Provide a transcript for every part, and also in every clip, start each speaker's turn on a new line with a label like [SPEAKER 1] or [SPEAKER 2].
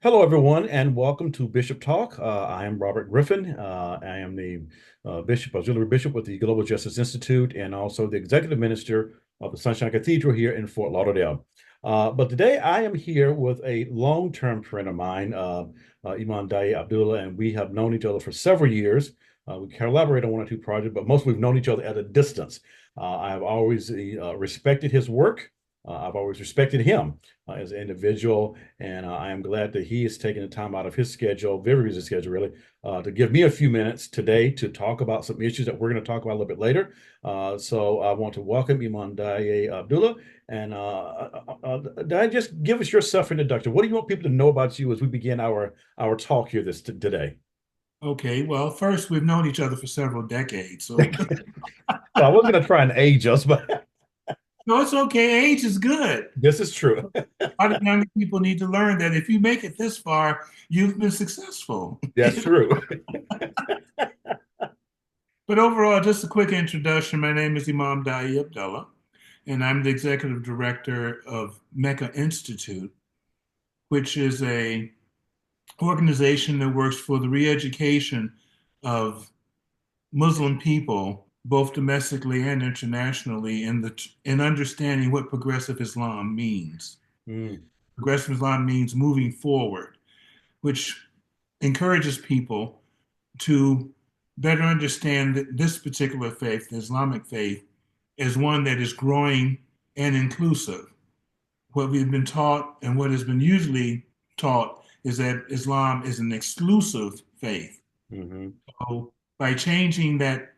[SPEAKER 1] Hello, everyone, and welcome to Bishop Talk. I am Robert Griffin. I am the Bishop, Auxiliary Bishop with the Global Justice Institute, and also the Executive Minister of the Sunshine Cathedral here in Fort Lauderdale. But today I am here with a long-term friend of mine, Imam Daayiee Abdullah, and we have known each other for several years. We collaborate on one or two projects, but most we've known each other at a distance. I have always respected his work. I've always respected him as an individual, and I am glad that he is taking the time out of his schedule, very busy schedule, really, to give me a few minutes today to talk about some issues that we're going to talk about a little bit later. So I want to welcome Imam Daayiee Abdullah, and Daayiee, just give us your self-introduction. What do you want people to know about you as we begin our talk here today?
[SPEAKER 2] Okay, well, first, we've known each other for several decades, so
[SPEAKER 1] Well, I wasn't going to try and age us, but
[SPEAKER 2] no, it's okay. Age is good.
[SPEAKER 1] this is true.
[SPEAKER 2] A lot of younger people need to learn that if you make it this far, you've been successful.
[SPEAKER 1] That's true.
[SPEAKER 2] But overall, just a quick introduction. My name is Imam Daayiee Abdullah, and I'm the executive director of Mecca Institute, which is a organization that works for the re-education of Muslim people, both domestically and internationally, in understanding what progressive Islam means.
[SPEAKER 1] Mm,
[SPEAKER 2] Progressive Islam means moving forward, which encourages people to better understand that this particular faith, the Islamic faith, is one that is growing and inclusive. What we've been taught and what has been usually taught is that Islam is an exclusive faith.
[SPEAKER 1] mhm.
[SPEAKER 2] So by changing that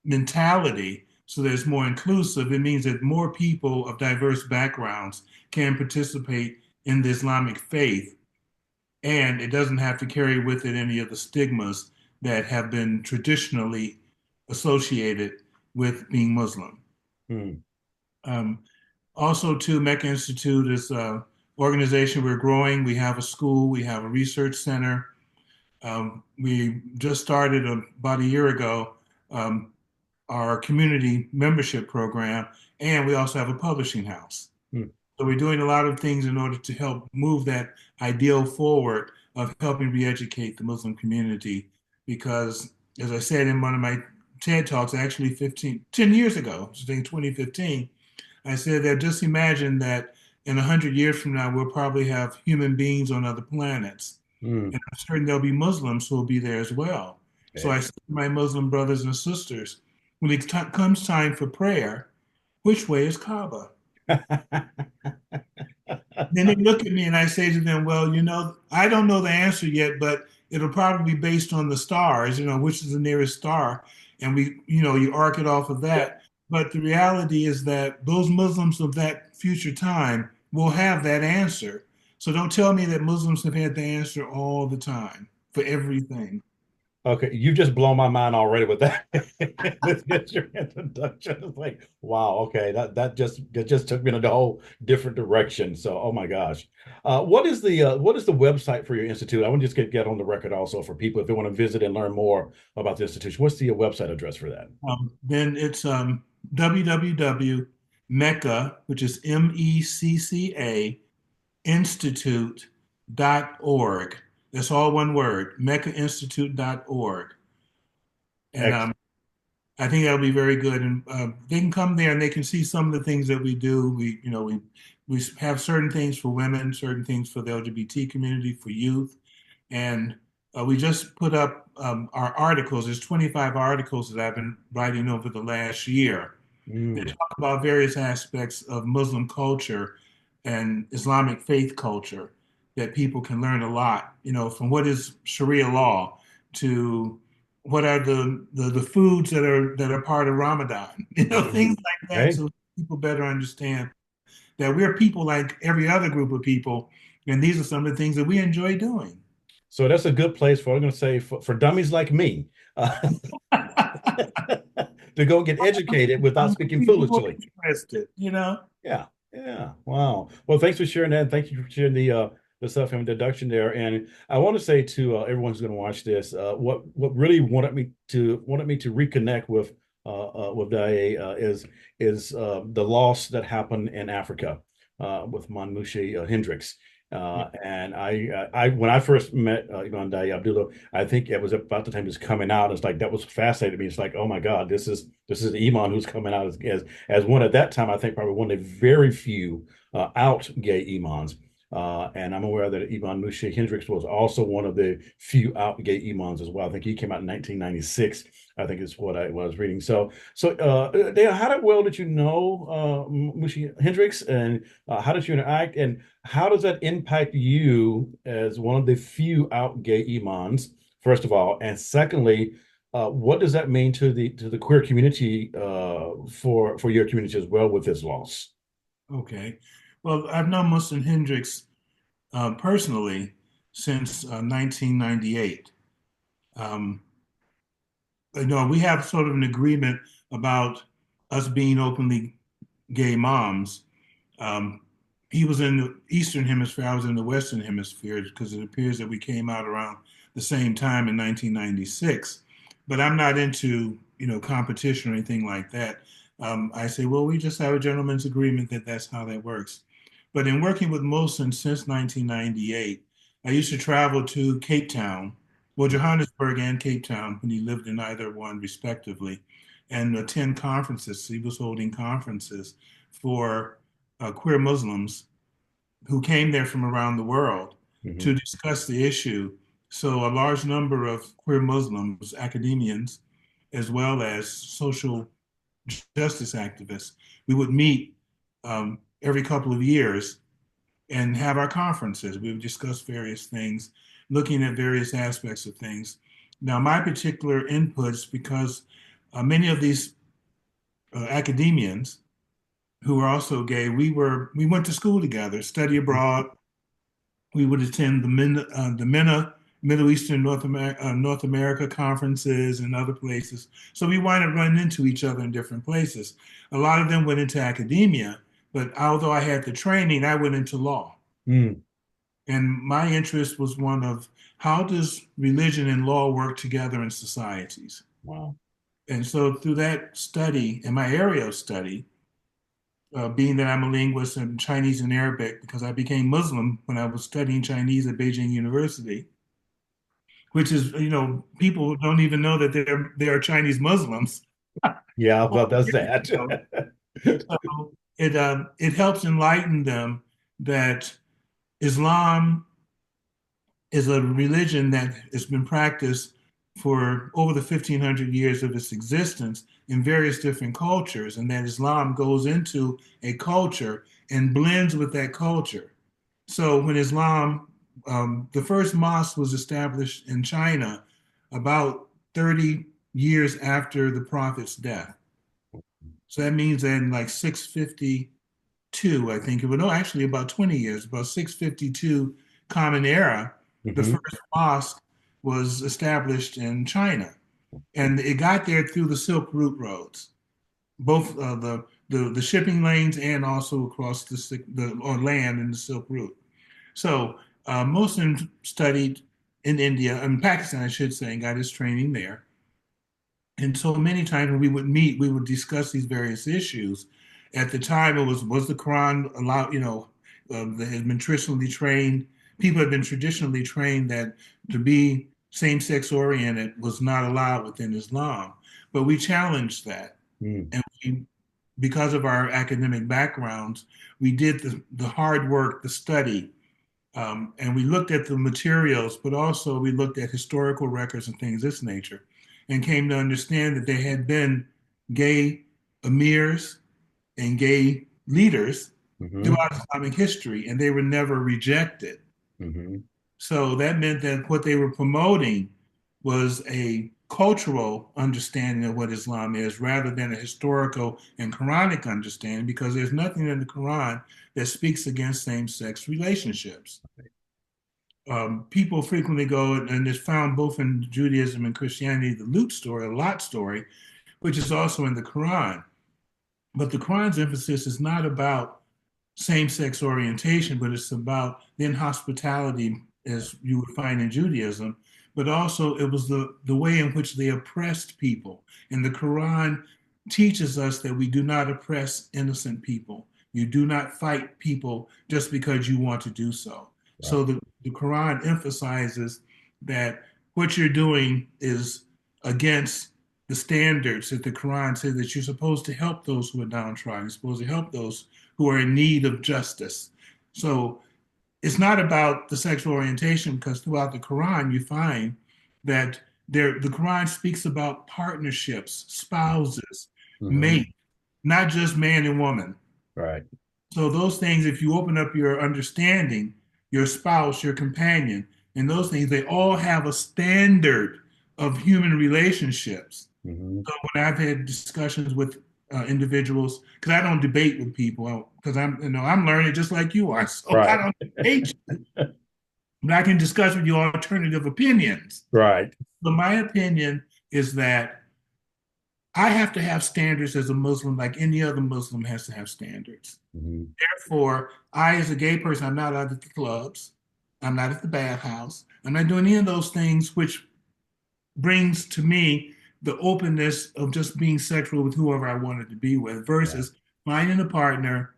[SPEAKER 2] mentality so that it's more inclusive, it means that more people of diverse backgrounds can participate in the Islamic faith, and it doesn't have to carry with it any of the stigmas that have been traditionally associated with being Muslim.
[SPEAKER 1] Mm.
[SPEAKER 2] Um, Also, too, Mecca Institute is an organization we're growing. We have a school, we have a research center. We just started about a year ago um, our community membership program, and we also have a publishing house.
[SPEAKER 1] Mm.
[SPEAKER 2] So we're doing a lot of things in order to help move that ideal forward of helping re-educate the Muslim community. Because, as I said in one of my TED Talks, actually 10 years ago, I think 2015, I said that just imagine that in 100 years from now, we'll probably have human beings on other planets.
[SPEAKER 1] Mm.
[SPEAKER 2] And I'm certain there'll be Muslims who will be there as well. So I
[SPEAKER 1] Okay.
[SPEAKER 2] say to my Muslim brothers and sisters, when it comes time for prayer, which way is Kaaba? Then they look at me and I say to them, well, I don't know the answer yet, but it'll probably be based on the stars, which is the nearest star. And you arc it off of that. But the reality is that those Muslims of that future time will have that answer. So don't tell me that Muslims have had the answer all the time for everything.
[SPEAKER 1] Okay, you've just blown my mind already with that. This gets your introduction. It's like, wow, okay, that just took me in a whole different direction. So, oh my gosh. What is the website for your institute? I want to just get on the record also for people if they want to visit and learn more about the institution. What's the website address for that?
[SPEAKER 2] Then it's www.mecca, which is MECCA, institute.org. That's all one word, meccainstitute.org. And
[SPEAKER 1] Excellent.
[SPEAKER 2] I think that'll be very good. And they can come there and they can see some of the things that we do. We have certain things for women, certain things for the LGBT community, for youth. And we just put up our articles. There's 25 articles that I've been writing over the last year. They
[SPEAKER 1] Mm,
[SPEAKER 2] talk about various aspects of Muslim culture and Islamic faith culture that people can learn a lot, from what is Sharia law to what are the foods that are part of Ramadan, things
[SPEAKER 1] mhm.
[SPEAKER 2] like that,
[SPEAKER 1] Okay.
[SPEAKER 2] so people better understand that we're people like every other group of people, and these are some of the things that we enjoy doing.
[SPEAKER 1] So that's a good place for, I'm going to say, for dummies like me, uh, to go get educated without speaking
[SPEAKER 2] People who are
[SPEAKER 1] foolishly.
[SPEAKER 2] interested.
[SPEAKER 1] Yeah, yeah. Wow. Well, thanks for sharing that. Thank you for sharing the stuff and introduction there. And I want to say to everyone who's going to watch this, what really wanted me to reconnect with Daye is the loss that happened in Africa with Monmushe Hendricks. And when I first met Imam Daayiee Abdullah, I think it was about the time he was coming out. It's like that was fascinating to me. It's like, oh my God, this is the Imam who's coming out as one at that time. I think probably one of the very few out gay imams. And I'm aware that Imam Muhsin Hendricks was also one of the few out gay imams as well. I think he came out in 1996. I think is what I was reading. So, Dale, well did you know Muhsin Hendricks, and how did you interact, and how does that impact you as one of the few out gay imams, first of all, and secondly, what does that mean to the queer community for your community as well with this loss?
[SPEAKER 2] Okay. Well, I've known Muhsin Hendricks personally since 1998. Um, we have sort of an agreement about us being openly gay moms. Um, he was in the Eastern Hemisphere, I was in the Western Hemisphere because it appears that we came out around the same time in 1996. But I'm not into, competition or anything like that. I say, well, we just have a gentleman's agreement that that's how that works. But in working with Molson since 1998, I used to travel to Cape Town, well, Johannesburg and Cape Town, when he lived in either one, respectively, and attend conferences. He was holding conferences for queer Muslims who came there from around the world
[SPEAKER 1] Hmm.
[SPEAKER 2] to discuss the issue. So, a large number of queer Muslims, academians, as well as social justice activists, we would meet every couple of years and have our conferences. We would discuss various things, looking at various aspects of things. Now, my particular inputs, because many of these academians who were also gay, we went to school together, study abroad. We would attend the MENA, Middle Eastern North America conferences and other places. So we wind up running into each other in different places. A lot of them went into academia, but although I had the training, I went into law.
[SPEAKER 1] Mm,
[SPEAKER 2] And my interest was one of how does religion and law work together in societies?
[SPEAKER 1] wow.
[SPEAKER 2] And so through that study, in my area of study, being that I'm a linguist in Chinese and Arabic, because I became Muslim when I was studying Chinese at Beijing University, which is, people don't even know that they are Chinese Muslims.
[SPEAKER 1] Yeah,
[SPEAKER 2] So
[SPEAKER 1] well, does that.
[SPEAKER 2] it helps enlighten them that Islam is a religion that has been practiced for over the 1500 years of its existence in various different cultures, and that Islam goes into a culture and blends with that culture. So when the first mosque was established in China about 30 years after the Prophet's death. So that means that in like 652, I think it would, no, actually about 20 years, about 652 Common Era, the
[SPEAKER 1] Hmm.
[SPEAKER 2] first mosque was established in China. And it got there through the Silk Route roads, both the shipping lanes and also across the or land in the Silk Route. So Mohsin studied in India, in Pakistan, I should say, and got his training there. And so many times when we would meet, we would discuss these various issues. At the time, it was the Quran allowed, that had been traditionally trained, people had been traditionally trained that to be same-sex oriented was not allowed within Islam. But we challenged that.
[SPEAKER 1] Mm,
[SPEAKER 2] And because of our academic backgrounds, we did the hard work, the study, and we looked at the materials, but also we looked at historical records and things of this nature, and came to understand that there had been gay emirs and gay leaders
[SPEAKER 1] hmm.
[SPEAKER 2] throughout Islamic history, and they were never rejected.
[SPEAKER 1] Hmm.
[SPEAKER 2] So that meant that what they were promoting was a cultural understanding of what Islam is rather than a historical and Quranic understanding, because there's nothing in the Quran that speaks against same sex relationships. People frequently go, and it's found both in Judaism and Christianity, the Lot story, which is also in the Quran. But the Quran's emphasis is not about same-sex orientation, but it's about the inhospitality, as you would find in Judaism, but also it was the way in which they oppressed people. And the Quran teaches us that we do not oppress innocent people. You do not fight people just because you want to do so. So the Quran emphasizes that what you're doing is against the standards that the Quran says that you're supposed to help those who are downtrodden, you're supposed to help those who are in need of justice. So it's not about the sexual orientation because throughout the Quran you find that the Quran speaks about partnerships, spouses,
[SPEAKER 1] Hmm.
[SPEAKER 2] mate, not just man and woman.
[SPEAKER 1] Right.
[SPEAKER 2] So those things, if you open up your understanding, your spouse, your companion, and those things, they all have a standard of human relationships.
[SPEAKER 1] Hmm.
[SPEAKER 2] So when I've had discussions with individuals, because I don't debate with people, because I'm learning just like you are, so I
[SPEAKER 1] Right.
[SPEAKER 2] don't debate you, but I can discuss with you alternative opinions.
[SPEAKER 1] Right.
[SPEAKER 2] But my opinion is that I have to have standards as a Muslim, like any other Muslim has to have standards.
[SPEAKER 1] Hmm.
[SPEAKER 2] Therefore, I, as a gay person, I'm not out at the clubs. I'm not at the bathhouse. I'm not doing any of those things, which brings to me the openness of just being sexual with whoever I wanted to be with
[SPEAKER 1] Yeah.
[SPEAKER 2] versus finding a partner,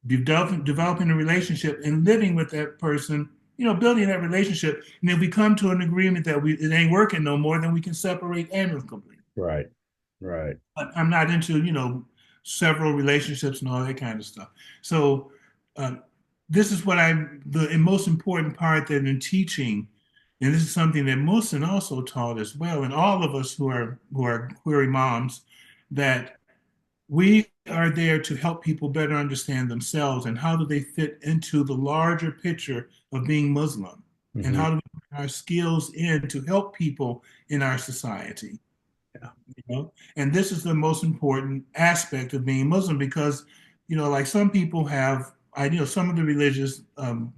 [SPEAKER 2] developing a relationship, and living with that person, building that relationship. And if we come to an agreement that it ain't working no more, then we can separate amicably.
[SPEAKER 1] Right. Right.
[SPEAKER 2] But I'm not into, several relationships and all that kind of stuff. So uh, this is what the most important part that in teaching, and this is something that Muhsin also taught as well, and all of us who are queer moms, that we are there to help people better understand themselves and how do they fit into the larger picture of being Muslim, and
[SPEAKER 1] Hmm.
[SPEAKER 2] how do we put our skills in to help people in our society.
[SPEAKER 1] Yeah.
[SPEAKER 2] And this is the most important aspect of being Muslim because, like some people have, some of the religious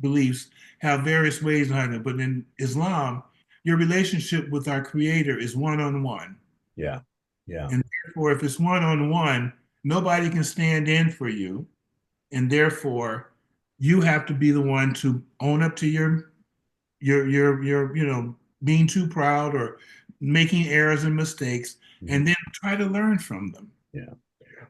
[SPEAKER 2] beliefs have various ways behind it, but in Islam, your relationship with our Creator is one on one.
[SPEAKER 1] Yeah. Yeah.
[SPEAKER 2] And therefore, if it's one on one, nobody can stand in for you. And therefore, you have to be the one to own up to your being too proud or making errors and mistakes,
[SPEAKER 1] Mhm.
[SPEAKER 2] and then try to learn from them.
[SPEAKER 1] Yeah.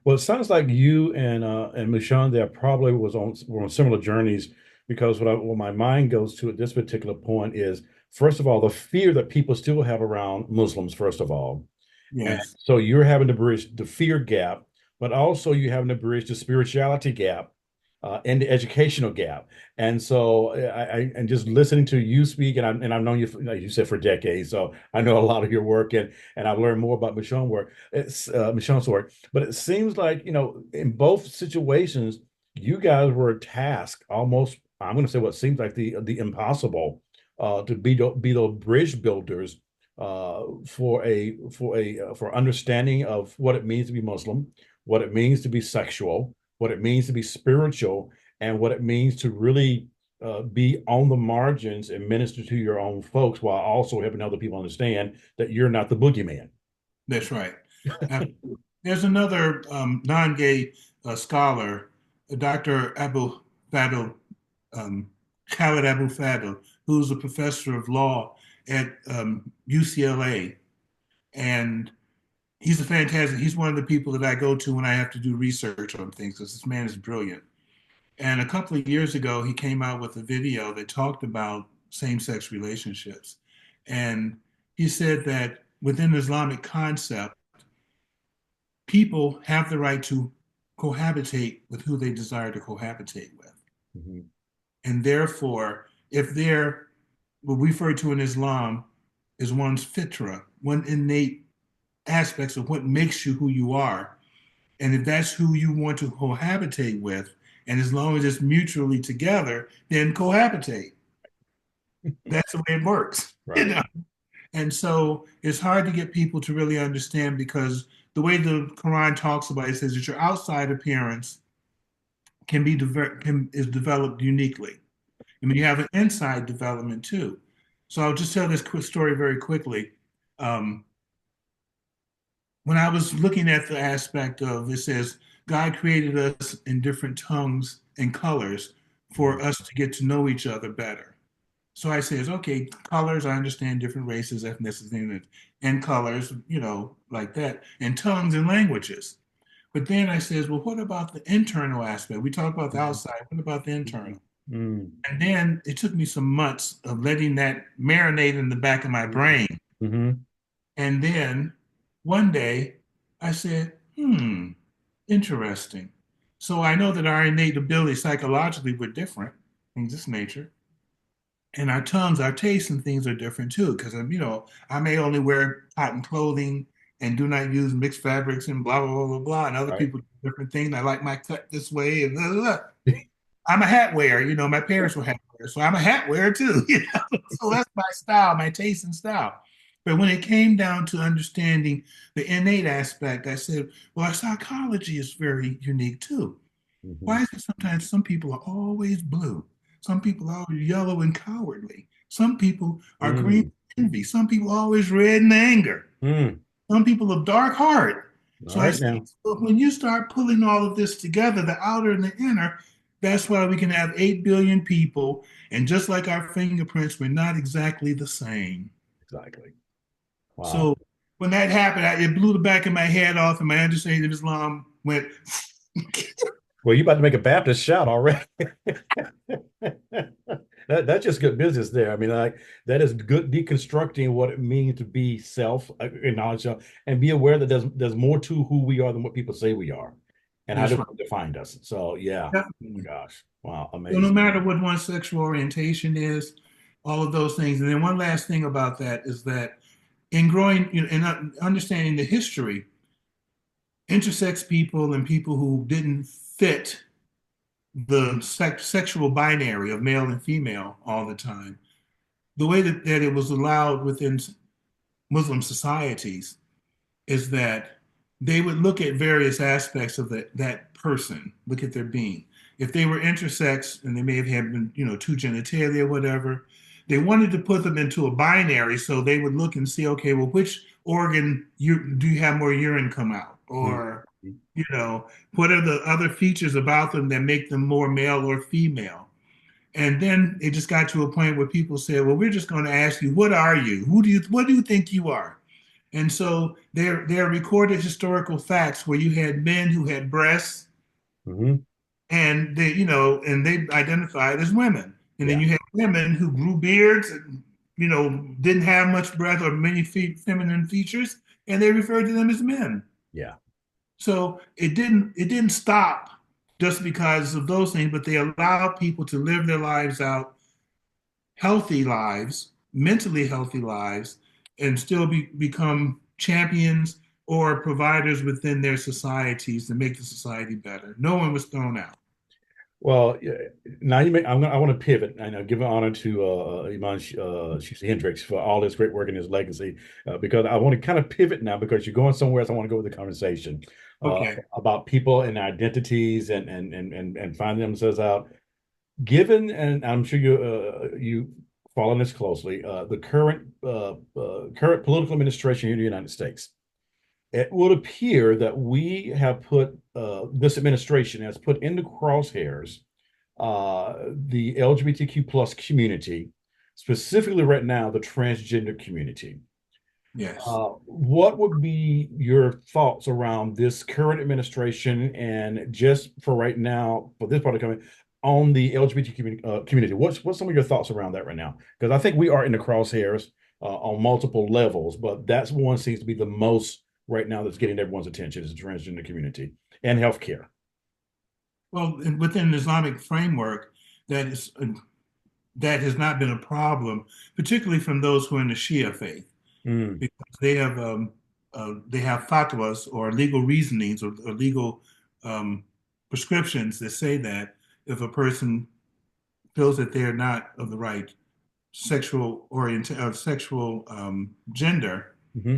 [SPEAKER 1] Well, it sounds like you and Michonne there probably were on similar journeys because what my mind goes to at this particular point is, first of all, the fear that people still have around Muslims, first of all. And
[SPEAKER 2] Yes,
[SPEAKER 1] so you're having to bridge the fear gap, but also you're having to bridge the spirituality gap and the educational gap. And so and just listening to you speak, and I've known you, like you said, for decades, so I know a lot of your work, and I've learned more about Michonne's work. It's Michonne's work, but it seems like in both situations, you guys were tasked almost. I'm going to say what seems like the impossible to be those bridge builders for understanding of what it means to be Muslim, what it means to be sexual, what it means to be spiritual, and what it means to really be on the margins and minister to your own folks while also helping other people understand that you're not the boogeyman.
[SPEAKER 2] that's right. Uh, there's another non-gay scholar, Dr. Abu Fadl, um, Khalid Abu Fadl, who's a professor of law at UCLA, and he's one of the people that I go to when I have to do research on things because this man is brilliant. And a couple of years ago, he came out with a video that talked about same-sex relationships. And he said that within the Islamic concept, people have the right to cohabitate with who they desire to cohabitate with.
[SPEAKER 1] Mhm.
[SPEAKER 2] And therefore, if they're what we refer to in Islam is one's fitra, one innate aspects of what makes you who you are, and if that's who you want to cohabitate with, and as long as it's mutually together, then cohabitate. That's the way it works,
[SPEAKER 1] Right.
[SPEAKER 2] And so it's hard to get people to really understand because the way the Quran talks about it says that your outside appearance is developed uniquely. I mean, you have an inside development too. So I'll just tell this quick story very quickly. Um, when I was looking at the aspect of it says God created us in different tongues and colors for
[SPEAKER 1] Mhm.
[SPEAKER 2] us to get to know each other better. So I says, okay, colors, I understand different races, ethnicities, and colors, like that, and tongues and languages. But then I says, well, what about the internal aspect? We talk about the
[SPEAKER 1] Mhm.
[SPEAKER 2] outside. What about the
[SPEAKER 1] Mhm.
[SPEAKER 2] internal?
[SPEAKER 1] Mm.
[SPEAKER 2] And then it took me some months of letting that marinate in the back of my brain.
[SPEAKER 1] Mm-hmm.
[SPEAKER 2] And then one day I said, interesting. So I know that our innate abilities psychologically were different, things of this nature. And our tongues, our tastes and things are different too. Because I may only wear cotton clothing and do not use mixed fabrics and blah, blah, blah, blah, blah. And other
[SPEAKER 1] Right.
[SPEAKER 2] people do different things. I like my cut this way and blah, blah, blah. I'm a hat wearer. My parents were hat wearers, so I'm a hat wearer too. So that's my style, my taste and style. But when it came down to understanding the innate aspect, I said, well, our psychology is very unique too.
[SPEAKER 1] Mm-hmm.
[SPEAKER 2] Why is it sometimes some people are always blue? Some people are always yellow and cowardly. Some people are green
[SPEAKER 1] Mm.
[SPEAKER 2] and envy. Some people are always red and anger.
[SPEAKER 1] Mm.
[SPEAKER 2] Some people of dark heart.
[SPEAKER 1] All
[SPEAKER 2] So I
[SPEAKER 1] right
[SPEAKER 2] say,
[SPEAKER 1] now.
[SPEAKER 2] so when you start pulling all of this together, the outer and the inner, that's why we can have 8 billion people. And just like our fingerprints, we're not exactly the same.
[SPEAKER 1] Exactly. Wow.
[SPEAKER 2] So when that happened, it blew the back of my head off, and my understanding of Islam went.
[SPEAKER 1] Well, you about to make a Baptist shout already. That's just good business there. I mean, like that is good deconstructing what it means to be self acknowledge and be aware that there's more to who we are than what people say we are, and how
[SPEAKER 2] That's
[SPEAKER 1] they
[SPEAKER 2] right.
[SPEAKER 1] define us. So yeah, oh my
[SPEAKER 2] Definitely.
[SPEAKER 1] gosh, wow,
[SPEAKER 2] So no
[SPEAKER 1] amazing.
[SPEAKER 2] matter what one's sexual orientation is, all of those things. And then one last thing about that is that in growing, in understanding the history, intersex people and people who didn't fit the sexual binary of male and female all the time, the way that it was allowed within Muslim societies is that they would look at various aspects of that person, look at their being. If they were intersex and they may have had, two genitalia or whatever, they wanted to put them into a binary. So they would look and see, okay, well, which organ do you have more urine come out?
[SPEAKER 1] Mhm.
[SPEAKER 2] Or, what are the other features about them that make them more male or female? And then it just got to a point where people said, well, we're just going to ask you, what are you? What do you think you are? And so there are recorded historical facts where you had men who had breasts
[SPEAKER 1] Mhm.
[SPEAKER 2] and they identified as women. And then
[SPEAKER 1] Yeah,
[SPEAKER 2] you had women who grew beards and, didn't have much breath or many feminine features, and they referred to them as men.
[SPEAKER 1] yeah.
[SPEAKER 2] So it didn't stop just because of those things, but they allowed people to live their lives out, healthy lives, mentally healthy lives, and still become champions or providers within their societies to make the society better. No one was thrown out.
[SPEAKER 1] Well, yeah, now I want to pivot and give honor to Imam Hendricks for all his great work and his legacy, because I want to kind of pivot now because you're going somewhere else. I want to go with the conversation
[SPEAKER 2] Okay.
[SPEAKER 1] about people and identities and finding themselves out. Given, and I'm sure you follow this closely, the current political administration here in the United States. It would appear that we have put this administration has put into crosshairs the LGBTQ plus community, specifically right now the transgender community.
[SPEAKER 2] Yes.
[SPEAKER 1] What would be your thoughts around this current administration and just for right now, for this part of the coming on the LGBT community? What's some of your thoughts around that right now? Because I think we are in the crosshairs on multiple levels, but that's one seems to be the most right now that's getting everyone's attention is the transgender community and healthcare.
[SPEAKER 2] Well, within the Islamic framework, that is that has not been a problem, particularly from those who are in the Shia faith,
[SPEAKER 1] Mm,
[SPEAKER 2] because they have fatwas or legal reasonings or legal um, prescriptions that say that if a person feels that they're not of the right sexual gender
[SPEAKER 1] hmm.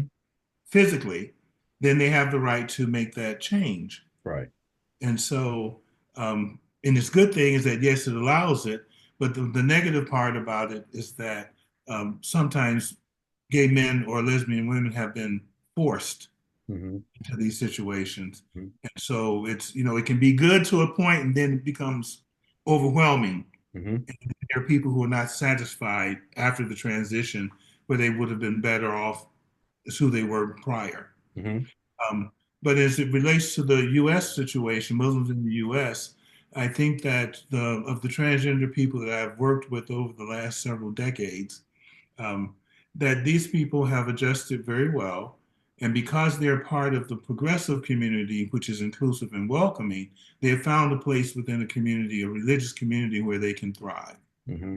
[SPEAKER 2] physically, then they have the right to make that change.
[SPEAKER 1] Right.
[SPEAKER 2] And so, and this good thing is that yes, it allows it, but the negative part about it is that sometimes gay men or lesbian women have been forced
[SPEAKER 1] Hmm.
[SPEAKER 2] into these situations.
[SPEAKER 1] Hmm.
[SPEAKER 2] And so it can be good to a point and then it becomes overwhelming.
[SPEAKER 1] Hmm.
[SPEAKER 2] And there are people who are not satisfied after the transition where they would have been better off as who they were prior.
[SPEAKER 1] Hmm.
[SPEAKER 2] Um, but as it relates to the U.S. situation, Muslims in the U.S., I think that of the transgender people that I've worked with over the last several decades, um, that these people have adjusted very well. And because they're part of the progressive community, which is inclusive and welcoming, they have found a place within a community, a religious community, where they can thrive.
[SPEAKER 1] Hmm.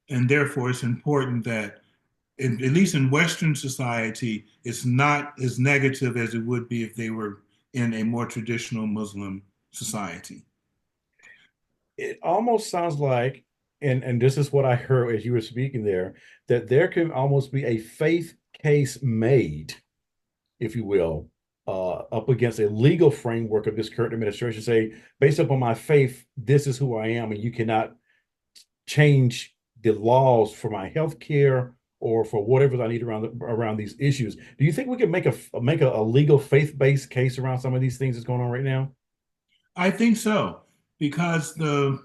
[SPEAKER 2] And therefore, it's important that, at least in Western society, it's not as negative as it would be if they were in a more traditional Muslim society.
[SPEAKER 1] It almost sounds like, and this is what I heard as you were speaking there, that there can almost be a faith case made, if you will, up against a legal framework of this current administration. Say, based upon my faith, this is who I am, and you cannot change the laws for my health care or for whatever I need around these issues. Do you think we can make a legal faith-based case around some of these things that's going on right now?
[SPEAKER 2] I think so, because the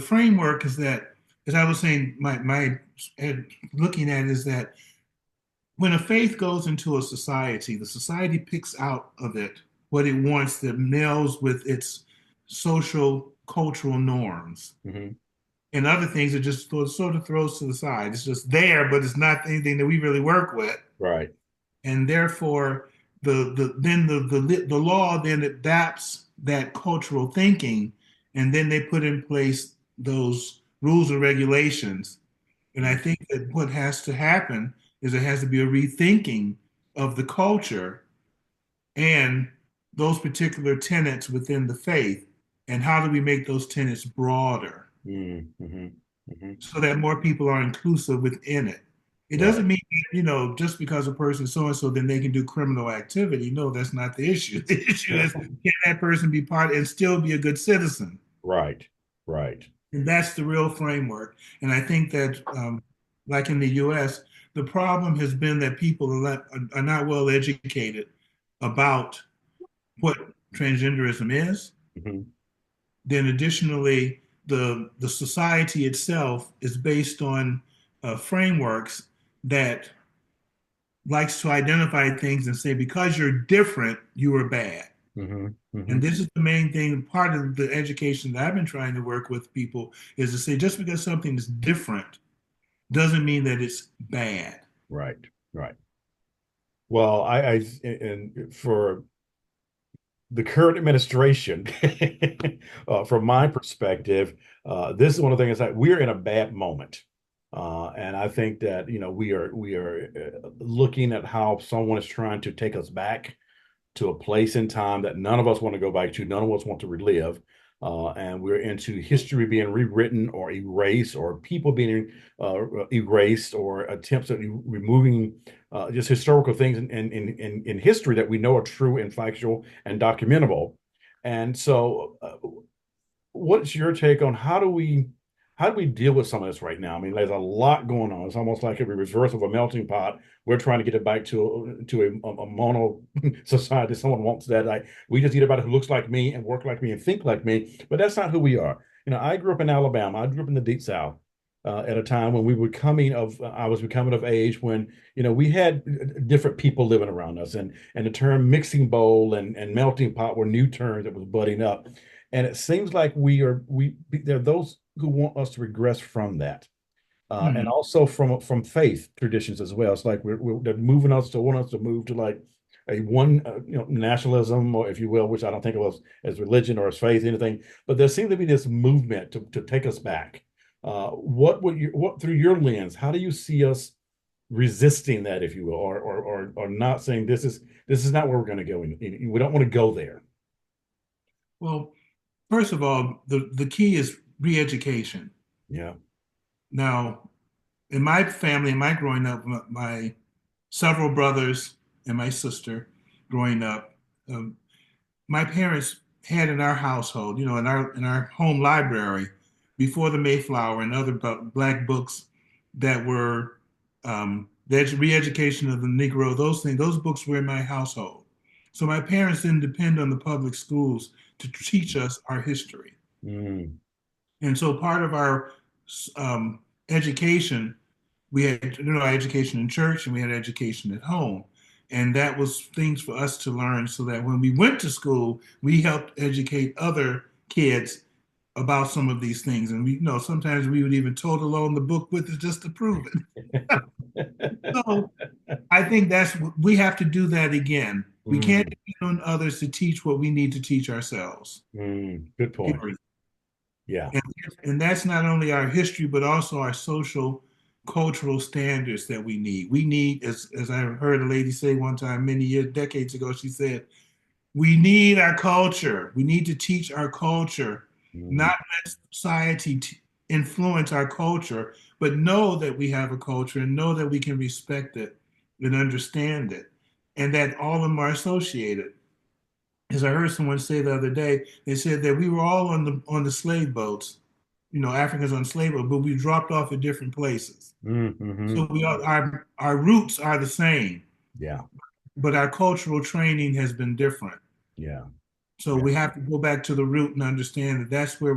[SPEAKER 2] framework is that, as I was saying, my looking at it is that when a faith goes into a society, the society picks out of it what it wants that melds with its social cultural norms.
[SPEAKER 1] Hmm.
[SPEAKER 2] And other things it just sort of throws to the side. It's just there, but it's not anything that we really work with.
[SPEAKER 1] Right.
[SPEAKER 2] And therefore, the law then adapts that cultural thinking, and then they put in place those rules and regulations. And I think that what has to happen is there has to be a rethinking of the culture and those particular tenets within the faith, and how do we make those tenets broader
[SPEAKER 1] Mm-hmm. Hmm.
[SPEAKER 2] so that more people are inclusive within it. It
[SPEAKER 1] Right.
[SPEAKER 2] doesn't mean, just because a person so and so, then they can do criminal activity. No, that's not the issue. The issue is, can that person be part and still be a good citizen?
[SPEAKER 1] Right. Right.
[SPEAKER 2] And that's the real framework. And I think that, like in the US, the problem has been that people are not well educated about what transgenderism is.
[SPEAKER 1] Hmm.
[SPEAKER 2] Then additionally, the society itself is based on frameworks that likes to identify things and say, because you're different, you are bad.
[SPEAKER 1] Hmm.
[SPEAKER 2] And
[SPEAKER 1] Hmm.
[SPEAKER 2] this is the main thing. Part of the education that I've been trying to work with people is to say, just because something is different doesn't mean that it's bad.
[SPEAKER 1] Right. Right. Well, and for the current administration, from my perspective, this is one of the things that we're in a bad moment. And I think that, we are looking at how someone is trying to take us back to a place in time that none of us want to go back to, none of us want to relive. And we're into history being rewritten or erased, or people being erased, or attempts at removing just historical things in history that we know are true and factual and documentable. And so, what's your take on how do we deal with some of this right now? I mean, there's a lot going on. It's almost like a reverse of a melting pot. We're trying to get it back to a mono society. Someone wants that. We just need everybody who looks like me and work like me and think like me. But that's not who we are. I grew up in Alabama. I grew up in the Deep South. At a time when I was becoming of age when we had different people living around us, and the term mixing bowl and melting pot were new terms that was budding up, and it seems like there are those who want us to regress from that, and
[SPEAKER 2] Mhm.
[SPEAKER 1] also from faith traditions as well. It's like they're moving us to want us to move to like a one nationalism, or if you will, which I don't think of as religion or as faith, anything. But there seems to be this movement to take us back. What through your lens, how do you see us resisting that, if you will, or not saying this is not where we're going to go, and we don't want to go there?
[SPEAKER 2] Well, first of all, the key is re-education.
[SPEAKER 1] Yeah.
[SPEAKER 2] Now, in my family, in my growing up, my several brothers and my sister growing up, um, my parents had in our household, in our home library, before the Mayflower and other black books that were the re-education of the Negro, those things, those books were in my household. So my parents didn't depend on the public schools to teach us our history.
[SPEAKER 1] Mm.
[SPEAKER 2] And so part of our education, we had education in church and we had education at home. And that was things for us to learn so that when we went to school, we helped educate other kids about some of these things. And we, sometimes we would even total loan the book with us just to prove it. So I think we have to do that again. We can't
[SPEAKER 1] Mm,
[SPEAKER 2] depend on others to teach what we need to teach ourselves.
[SPEAKER 1] good point.
[SPEAKER 2] Period.
[SPEAKER 1] Yeah.
[SPEAKER 2] And, and that's not only our history, but also our social, cultural standards that we need. We need, as I heard a lady say one time many years, decades ago, she said, we need our culture. We need to teach our culture,
[SPEAKER 1] Mm,
[SPEAKER 2] not let society influence our culture, but know that we have a culture and know that we can respect it and understand it, and that all of them are associated. As I heard someone say the other day, they said that we were all on the slave boats, Africans on slave boats, but we dropped off at different places.
[SPEAKER 1] mm-hmm.
[SPEAKER 2] So our roots are the same,
[SPEAKER 1] Yeah.
[SPEAKER 2] but our cultural training has been different.
[SPEAKER 1] Yeah.
[SPEAKER 2] So
[SPEAKER 1] Yeah.
[SPEAKER 2] we have to go back to the root and understand that that's where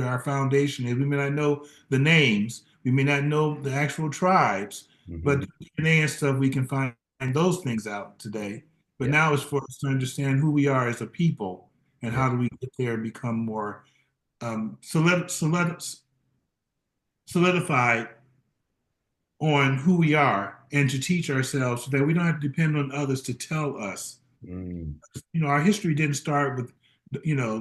[SPEAKER 2] our foundation is. We may not know the names, we may not know the actual tribes, but
[SPEAKER 1] Hmm.
[SPEAKER 2] the DNA and stuff we can find those things out today. But
[SPEAKER 1] Yeah.
[SPEAKER 2] now it's for us to understand who we are as a people and
[SPEAKER 1] Yeah.
[SPEAKER 2] how do we get there and become more solidified on who we are and to teach ourselves so that we don't have to depend on others to tell us.
[SPEAKER 1] Mm.
[SPEAKER 2] Our history didn't start with,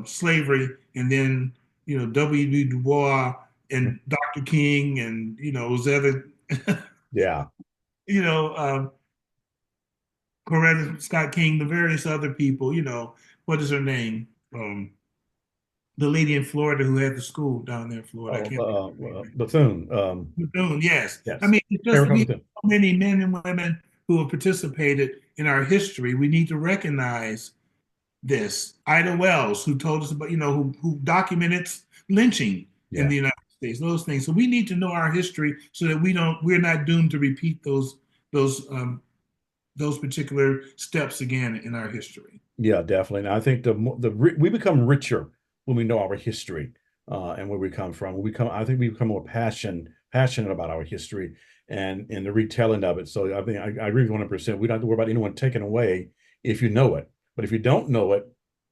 [SPEAKER 2] slavery and then, W.B. Du Bois and Dr. King and, those other,
[SPEAKER 1] Yeah.
[SPEAKER 2] you know, Coretta Scott King, the various other people, what is her name? The lady in Florida who had the school down there in Florida. I
[SPEAKER 1] Oh,
[SPEAKER 2] can't think of her name.
[SPEAKER 1] Bethune.
[SPEAKER 2] Bethune, yes. I
[SPEAKER 1] Yes.
[SPEAKER 2] mean, it's just
[SPEAKER 1] Erica
[SPEAKER 2] we have
[SPEAKER 1] Bethune.
[SPEAKER 2] so many men and women who have participated in our history. We need to recognize this. Ida Wells, who told us about, who documented lynching in
[SPEAKER 1] Yeah.
[SPEAKER 2] the United States, those things. So we need to know our history so that we're not doomed to repeat those those particular steps again in our history.
[SPEAKER 1] Yeah, definitely. And I think we become richer when we know our history and where we come from. I think we become more passionate about our history and the retelling of it. So I think I agree with 100%. We don't have to worry about anyone taking away if you know it. But if you don't know it,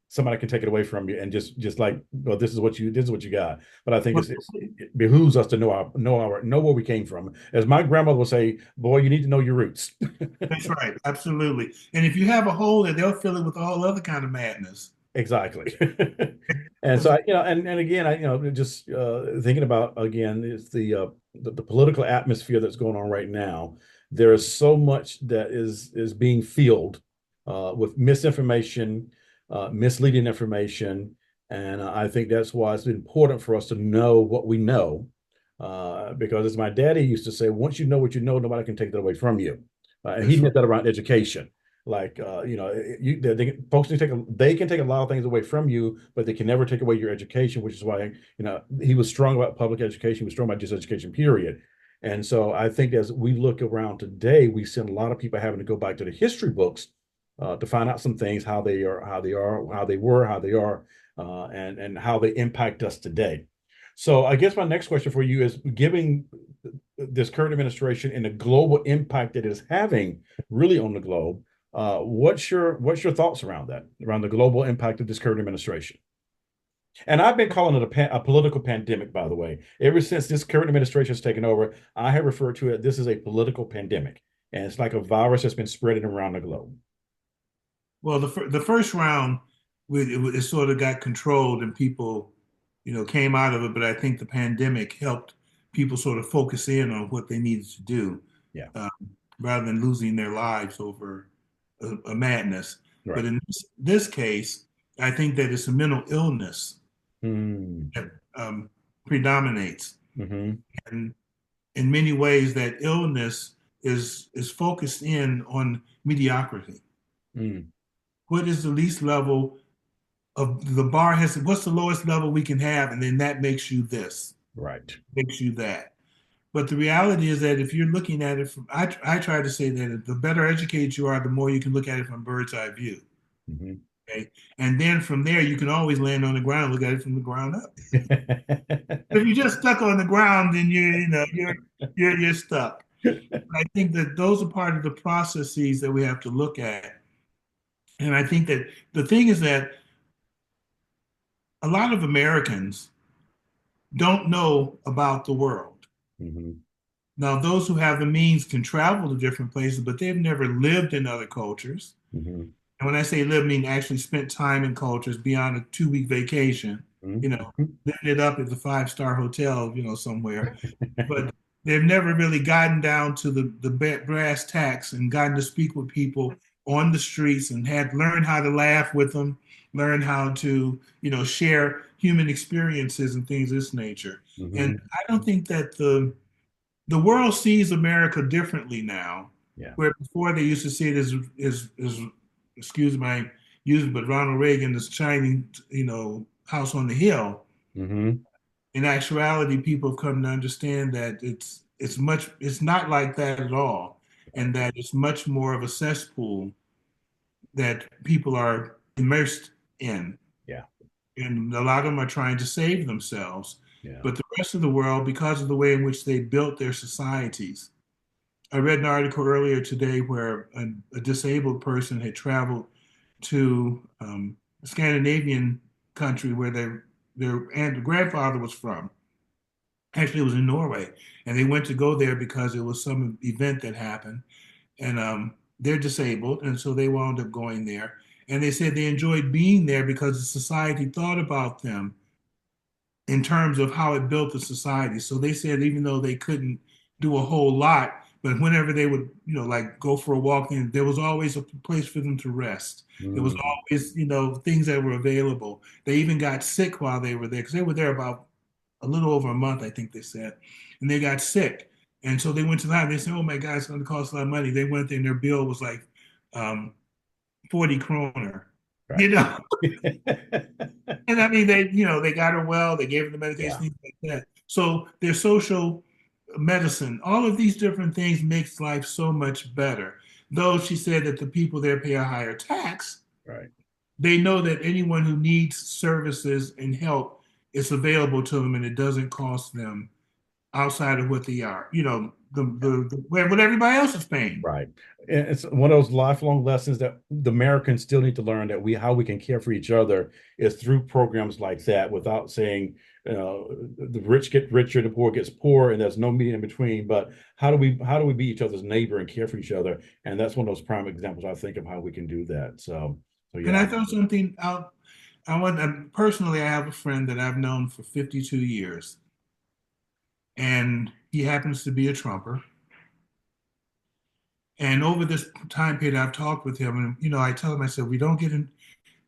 [SPEAKER 1] somebody can take it away from you and just like, well, this is what you got. But I think
[SPEAKER 2] Well,
[SPEAKER 1] it behooves us to know where we came from. As my grandmother would say, boy, you need to know your roots.
[SPEAKER 2] that's right, absolutely. And if you have a hole there, they'll fill it with all other kind of madness.
[SPEAKER 1] Exactly. And so and again, just thinking about again is the political atmosphere that's going on right now. There is so much that is being filled with misinformation, misleading information, and I think that's why it's important for us to know what we know, because as my daddy used to say, once you know what you know, nobody can take that away from you. And he
[SPEAKER 2] That's right.
[SPEAKER 1] meant that around education. Like folks they can take a lot of things away from you, but they can never take away your education, which is why he was strong about public education. He was strong about just education, period. And so I think as we look around today, we see a lot of people having to go back to the history books to find out some things, how they were, how they are, and how they impact us today. So I guess my next question for you is, giving this current administration and the global impact that it is having really on the globe, what's your thoughts around that, around the global impact of this current administration? And I've been calling it a political pandemic, by the way. Ever since this current administration has taken over, I have referred to it. This is a political pandemic, and it's like a virus that's been spreading around the globe.
[SPEAKER 2] Well, the first round, it sort of got controlled and people, came out of it. But I think the pandemic helped people sort of focus in on what they needed to do,
[SPEAKER 1] Yeah.
[SPEAKER 2] um, rather than losing their lives over a madness. But
[SPEAKER 1] Right.
[SPEAKER 2] in this case, I think that it's a mental illness
[SPEAKER 1] Mm.
[SPEAKER 2] that predominates,
[SPEAKER 1] Hmm.
[SPEAKER 2] and in many ways, that illness is focused in on mediocrity.
[SPEAKER 1] Mm.
[SPEAKER 2] What is the least level of the bar has, what's the lowest level we can have, and then that makes you this,
[SPEAKER 1] Right.
[SPEAKER 2] makes you that. But the reality is that if you're looking at it from, I try to say that the better educated you are, the more you can look at it from bird's eye view.
[SPEAKER 1] Hmm.
[SPEAKER 2] Okay, and then from there you can always land on the ground, look at it from the ground up. If you're just stuck on the ground, then you're stuck. I think that those are part of the processes that we have to look at. And I think that the thing is that a lot of Americans don't know about the world.
[SPEAKER 1] Hmm.
[SPEAKER 2] Now, those who have the means can travel to different places, but they've never lived in other cultures.
[SPEAKER 1] Hmm.
[SPEAKER 2] And when I say live, I mean actually spent time in cultures beyond a 2 week vacation,
[SPEAKER 1] Hmm.
[SPEAKER 2] living it up at the five-star hotel, somewhere. But they've never really gotten down to the brass tacks and gotten to speak with people on the streets and had learned how to laugh with them, learn how to, share human experiences and things of this nature. And
[SPEAKER 1] Hmm.
[SPEAKER 2] I don't think that the world sees America differently now,
[SPEAKER 1] Yeah.
[SPEAKER 2] where before they used to see it as excuse my use, but Ronald Reagan, this shining, house on the hill.
[SPEAKER 1] Hmm.
[SPEAKER 2] In actuality, people have come to understand that it's not like that at all,
[SPEAKER 1] Right.
[SPEAKER 2] and that it's much more of a cesspool that people are immersed in.
[SPEAKER 1] Yeah.
[SPEAKER 2] And a lot of them are trying to save themselves.
[SPEAKER 1] Yeah.
[SPEAKER 2] But the rest of the world, because of the way in which they built their societies, I read an article earlier today where a disabled person had traveled to a Scandinavian country where their aunt, grandfather was from. Actually, it was in Norway, and they went to go there because it was some event that happened, and they're disabled, and so they wound up going there. And they said they enjoyed being there because the society thought about them in terms of how it built the society. So they said even though they couldn't do a whole lot, but whenever they would, like go for a walk, and there was always a place for them to rest. There was
[SPEAKER 1] Mm.
[SPEAKER 2] always, things that were available. They even got sick while they were there because they were there about a little over a month, I think they said, and they got sick. And so they went to the hospital. They said, "Oh my God, it's going to cost a lot of money." They went there, and their bill was like 40 kroner.
[SPEAKER 1] Right.
[SPEAKER 2] You know, and I mean, they got her well, they gave her the medication,
[SPEAKER 1] Yeah.
[SPEAKER 2] things like that. So their social medicine, all of these different things makes life so much better. Though she said that the people there pay a higher tax,
[SPEAKER 1] Right.
[SPEAKER 2] they know that anyone who needs services and help is available to them and it doesn't cost them outside of what they are, what everybody else is paying.
[SPEAKER 1] Right. And it's one of those lifelong lessons that the Americans still need to learn that how we can care for each other is through programs like that without saying, the rich get richer, the poor gets poor, and there's no median in between. But how do we be each other's neighbor and care for each other? And that's one of those prime examples I think of how we can do that. So
[SPEAKER 2] Can
[SPEAKER 1] yeah.
[SPEAKER 2] I throw something out? Personally, I have a friend that I've known for 52 years, and he happens to be a Trumper. And over this time period, I've talked with him, and I tell him, I said, we don't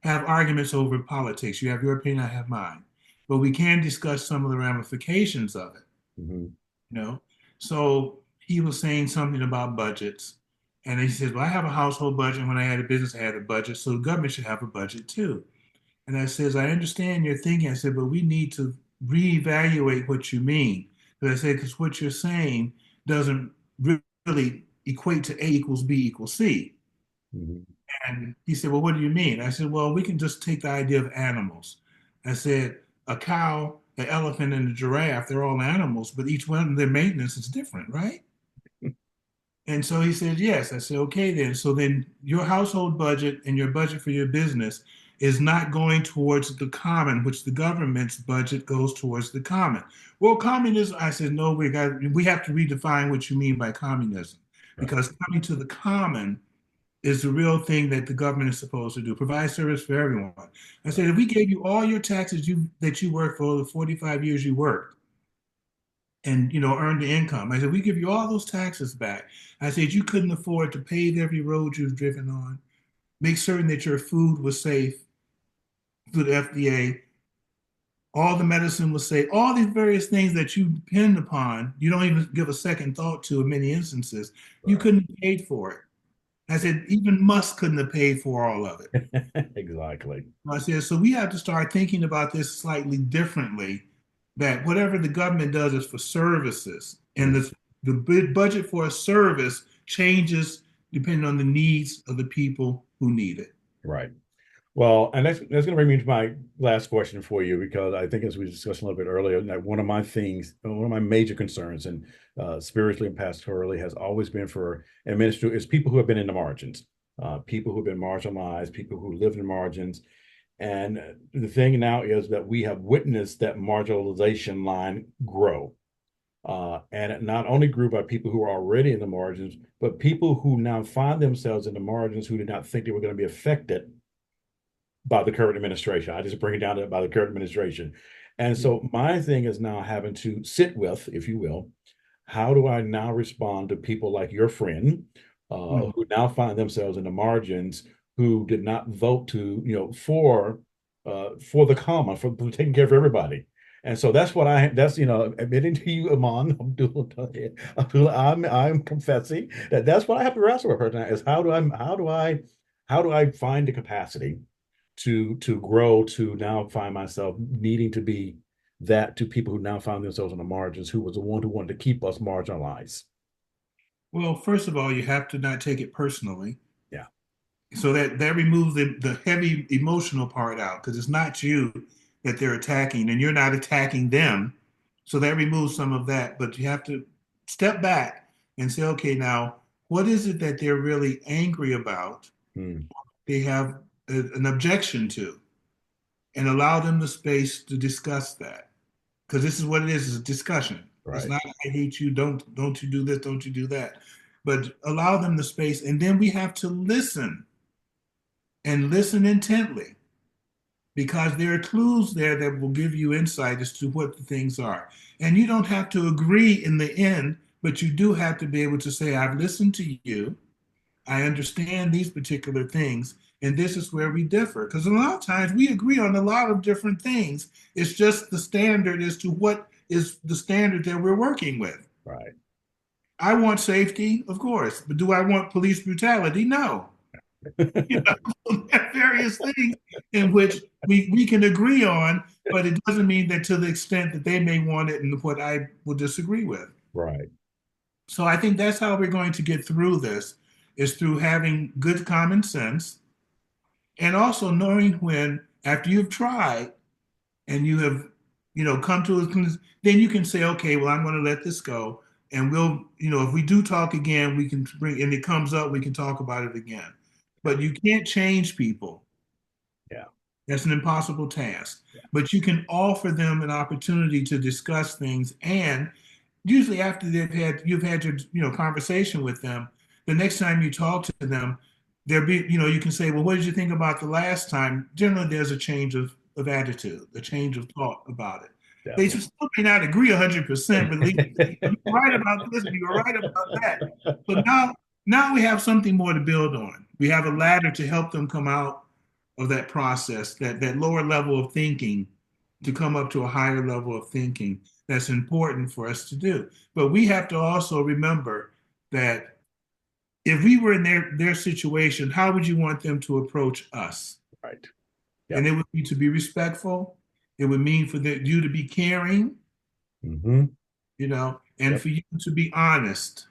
[SPEAKER 2] have arguments over politics. You have your opinion, I have mine, but we can discuss some of the ramifications of it.
[SPEAKER 1] Hmm.
[SPEAKER 2] You know, so he was saying something about budgets, and he says, "Well, I have a household budget. When I had a business, I had a budget, so the government should have a budget too." And I says, "I understand your thinking." I said, "But we need to reevaluate what you mean." Because I said, "Because what you're saying doesn't really equate to A equals B equals C."
[SPEAKER 1] Hmm.
[SPEAKER 2] And he said, "Well, what do you mean?" I said, "Well, we can just take the idea of animals." I said, "A cow, the elephant, and the giraffe, they're all animals, but each one, their maintenance is different, right?" And so he said, "Yes." I said, "Okay, then. So then your household budget and your budget for your business is not going towards the common, which the government's budget goes towards the common." "Well, communism," I said, "No, we have to redefine what you mean by communism,
[SPEAKER 1] Right.
[SPEAKER 2] because coming to the common is the real thing that the government is supposed to do, provide service for everyone." I said,
[SPEAKER 1] Right.
[SPEAKER 2] "If we gave you all your taxes that you worked for the 45 years you worked and earned the income," I said, "we give you all those taxes back." I said, "You couldn't afford to pave every road you've driven on, make certain that your food was safe through the FDA, all the medicine was safe, all these various things that you depend upon, you don't even give a second thought to in many instances. You
[SPEAKER 1] Right.
[SPEAKER 2] couldn't have paid for it." I said, "Even Musk couldn't have paid for all of it."
[SPEAKER 1] Exactly.
[SPEAKER 2] I said, "So we have to start thinking about this slightly differently, that whatever the government does is for services, and
[SPEAKER 1] Mm.
[SPEAKER 2] the budget for a service changes depending on the needs of the people who need it."
[SPEAKER 1] Right. Well, and that's going to bring me to my last question for you, because I think, as we discussed a little bit earlier, that one of my major concerns, and spiritually and pastorally, has always been for and ministry is people who have been in the margins, people who have been marginalized, people who live in the margins. And the thing now is that we have witnessed that marginalization line grow. And it not only grew by people who are already in the margins, but people who now find themselves in the margins who did not think they were going to be affected by the current administration. I just bring it down to by the current administration. And so my thing is now having to sit with, if you will, how do I now respond to people like your friend
[SPEAKER 2] Mm.
[SPEAKER 1] who now find themselves in the margins who did not vote to, for the common, for taking care of everybody. And so that's what that's, admitting to you, Amon, I'm confessing that that's what I have to wrestle with right now is how do I find the capacity to grow to now find myself needing to be that to people who now found themselves on the margins, who was the one who wanted to keep us marginalized.
[SPEAKER 2] Well, first of all, you have to not take it personally.
[SPEAKER 1] Yeah,
[SPEAKER 2] So that removes the heavy emotional part out because it's not you that they're attacking and you're not attacking them. So that removes some of that. But you have to step back and say, okay, now what is it that they're really angry about?
[SPEAKER 1] mm,
[SPEAKER 2] They have an objection to, and allow them the space to discuss that. Because this is what it is, it's a discussion. It's
[SPEAKER 1] right,
[SPEAKER 2] not I hate you, don't you do this, don't you do that. But allow them the space, and then we have to listen and listen intently because there are clues there that will give you insight as to what the things are. And you don't have to agree in the end, but you do have to be able to say, I've listened to you. I understand these particular things, and this is where we differ. Because a lot of times we agree on a lot of different things. It's just the standard as to what is the standard that we're working with.
[SPEAKER 1] right.
[SPEAKER 2] I want safety, of course, but do I want police brutality? No. You know, there are various things in which we can agree on, but it doesn't mean that to the extent that they may want it and what I will disagree with.
[SPEAKER 1] Right.
[SPEAKER 2] So I think that's how we're going to get through this is through having good common sense and also knowing when after you've tried and you have come to a then you can say okay well I'm going to let this go and we'll if we do talk again we can bring and it comes up we can talk about it again but you can't change people.
[SPEAKER 1] Yeah.
[SPEAKER 2] That's an impossible task.
[SPEAKER 1] Yeah.
[SPEAKER 2] But you can offer them an opportunity to discuss things. And usually after you've had your conversation with them, the next time you talk to them, there'll be, you can say, well, what did you think about the last time? Generally, there's a change of attitude, a change of thought about it. They
[SPEAKER 1] Definitely.
[SPEAKER 2] still may not agree 100%, but at least you were right about this, you were right about that. So now we have something more to build on. We have a ladder to help them come out of that process, that lower level of thinking to come up to a higher level of thinking that's important for us to do. But we have to also remember that if we were in their situation, how would you want them to approach us?
[SPEAKER 1] Right.
[SPEAKER 2] And
[SPEAKER 1] Yep.
[SPEAKER 2] it would be to be respectful. It would mean for you to be caring,
[SPEAKER 1] Mm-hmm.
[SPEAKER 2] and
[SPEAKER 1] Yep.
[SPEAKER 2] for you to be honest.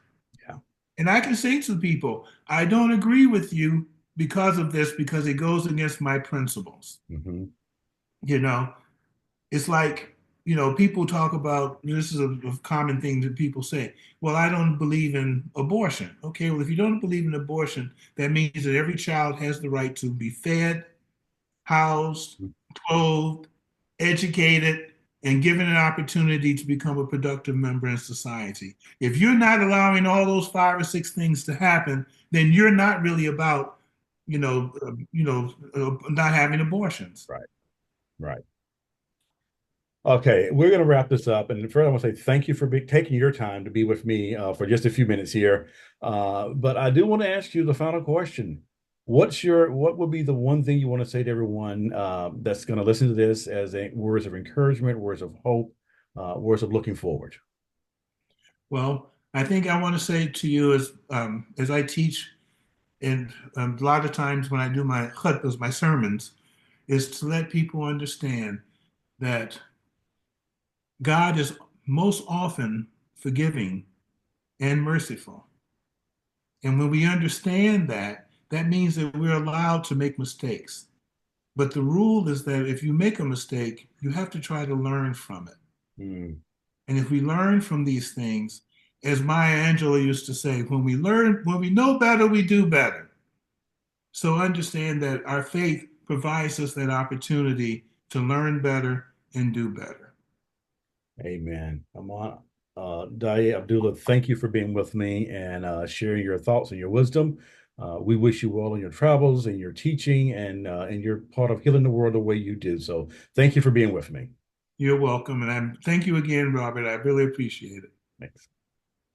[SPEAKER 1] Yeah.
[SPEAKER 2] And I can say to people, I don't agree with you because of this, because it goes against my principles.
[SPEAKER 1] Mm-hmm.
[SPEAKER 2] You know, it's like, people talk about this is a common thing that people say, well, I don't believe in abortion. Okay, well, if you don't believe in abortion, that means that every child has the right to be fed, housed, clothed, educated, and given an opportunity to become a productive member in society. If you're not allowing all those five or six things to happen, then you're not really about, not having abortions.
[SPEAKER 1] Right. Right. Okay, we're going to wrap this up. And first, I want to say thank you for taking your time to be with me for just a few minutes here. But I do want to ask you the final question. What would be the one thing you want to say to everyone that's going to listen to this as words of encouragement, words of hope, words of looking forward?
[SPEAKER 2] Well, I think I want to say to you as I teach, and a lot of times when I do my khutbahs, my sermons, is to let people understand that God is most often forgiving and merciful. And when we understand that, that means that we're allowed to make mistakes. But the rule is that if you make a mistake, you have to try to learn from it.
[SPEAKER 1] Mm,
[SPEAKER 2] And if we learn from these things, as Maya Angelou used to say, when we know better, we do better. So understand that our faith provides us that opportunity to learn better and do better.
[SPEAKER 1] Amen. Imam Daayiee Abdullah, thank you for being with me and sharing your thoughts and your wisdom. We wish you well in your travels and your teaching and you're part of healing the world the way you do. So thank you for being with me.
[SPEAKER 2] You're welcome. And thank you again, Robert. I really appreciate it.
[SPEAKER 1] Thanks.